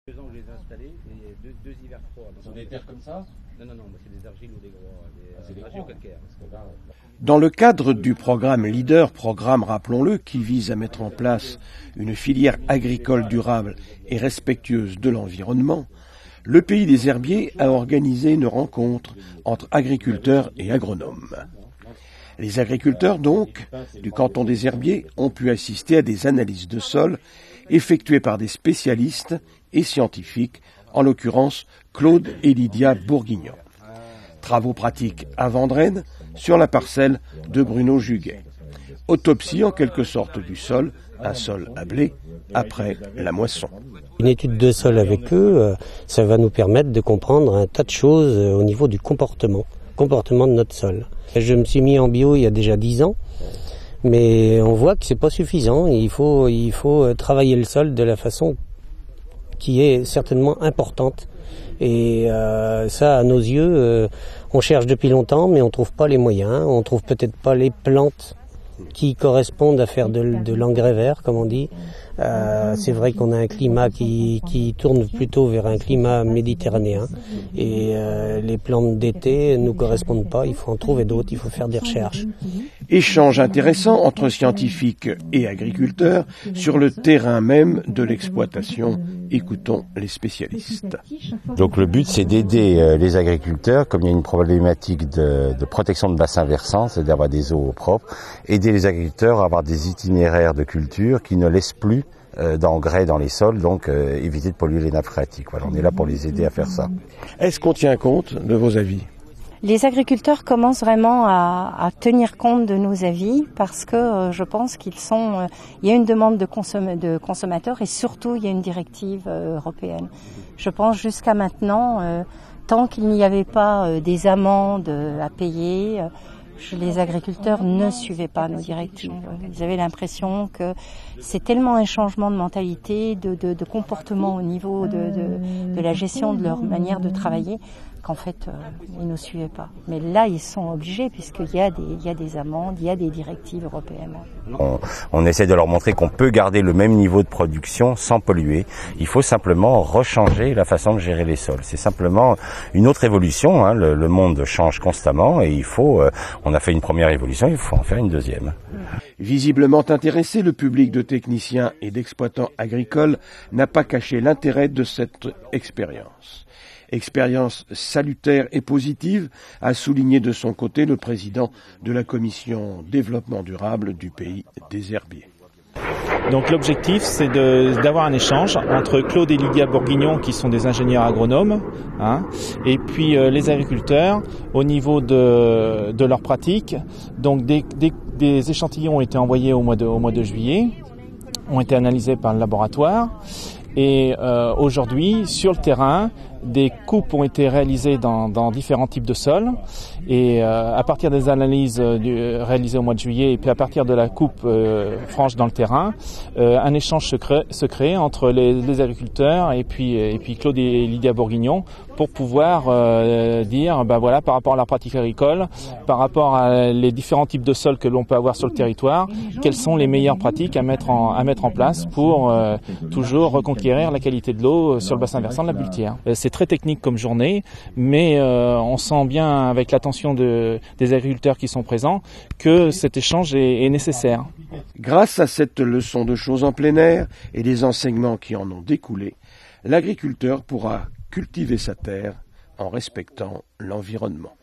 2 ans que je les ai installés, et deux hivers froids. Ce sont des terres comme ça? Non, moi c'est des argiles ou des gros, des argilo-calcaires. Dans le cadre du programme LEADER, programme, rappelons-le, qui vise à mettre en place une filière agricole durable et respectueuse de l'environnement, le Pays des Herbiers a organisé une rencontre entre agriculteurs et agronomes. Les agriculteurs, donc, du canton des Herbiers, ont pu assister à des analyses de sol effectuées par des spécialistes et scientifiques, en l'occurrence Claude et Lydia Bourguignon. Travaux pratiques à Vendrenne, sur la parcelle de Bruno Juguet. Autopsie en quelque sorte du sol, un sol à blé, après la moisson. Une étude de sol avec eux, ça va nous permettre de comprendre un tas de choses au niveau du comportement de notre sol. Je me suis mis en bio il y a déjà 10 ans, mais on voit que c'est pas suffisant. Il faut travailler le sol de la façon qui est certainement importante. Et ça, à nos yeux, on cherche depuis longtemps, mais on trouve pas les moyens, on trouve peut-être pas les plantes qui correspondent à faire de l'engrais vert, comme on dit. C'est vrai qu'on a un climat qui tourne plutôt vers un climat méditerranéen, et les plantes d'été ne nous correspondent pas, il faut en trouver d'autres, il faut faire des recherches. Échange intéressant entre scientifiques et agriculteurs sur le terrain même de l'exploitation. Écoutons les spécialistes. Donc le but, c'est d'aider les agriculteurs, comme il y a une problématique de protection de bassins versants, c'est d'avoir des eaux propres, aider les agriculteurs à avoir des itinéraires de culture qui ne laissent plus d'engrais dans les sols, donc éviter de polluer les nappes phréatiques. Voilà, on est là pour les aider à faire ça. Est-ce qu'on tient compte de vos avis ? Les agriculteurs commencent vraiment à tenir compte de nos avis, parce que je pense il y a une demande de consommateurs, et surtout il y a une directive européenne. Je pense jusqu'à maintenant, tant qu'il n'y avait pas des amendes à payer, les agriculteurs ne suivaient pas nos directives. Ils avaient l'impression que c'est tellement un changement de mentalité, de comportement au niveau de la gestion de leur manière de travailler, qu'en fait, ils ne suivaient pas. Mais là, ils sont obligés, puisqu'il y a des amendes, il y a des directives européennes. On essaie de leur montrer qu'on peut garder le même niveau de production sans polluer. Il faut simplement rechanger la façon de gérer les sols. C'est simplement une autre évolution. Le monde change constamment, et on a fait une première évolution, il faut en faire une deuxième. Visiblement intéressé, le public de techniciens et d'exploitants agricoles n'a pas caché l'intérêt de cette expérience. Expérience salutaire et positive, a souligné de son côté le président de la commission développement durable du Pays des Herbiers. Donc l'objectif, c'est d'avoir un échange entre Claude et Lydia Bourguignon, qui sont des ingénieurs agronomes, et puis les agriculteurs au niveau de leurs pratiques. Donc des échantillons ont été envoyés au mois de juillet, ont été analysés par le laboratoire, et aujourd'hui, sur le terrain, des coupes ont été réalisées dans différents types de sols, et à partir des analyses réalisées au mois de juillet, et puis à partir de la coupe franche dans le terrain, un échange se crée entre les agriculteurs et puis Claude et Lydia Bourguignon, pour pouvoir dire, voilà, par rapport à la pratique agricole, par rapport à les différents types de sols que l'on peut avoir sur le territoire, quelles sont les meilleures pratiques à mettre en place pour toujours reconquérir la qualité de l'eau sur le bassin versant de la Buletière. C'est très technique comme journée, mais on sent bien, avec l'attention des agriculteurs qui sont présents, que cet échange est nécessaire. Grâce à cette leçon de choses en plein air et les enseignements qui en ont découlé, l'agriculteur pourra cultiver sa terre en respectant l'environnement.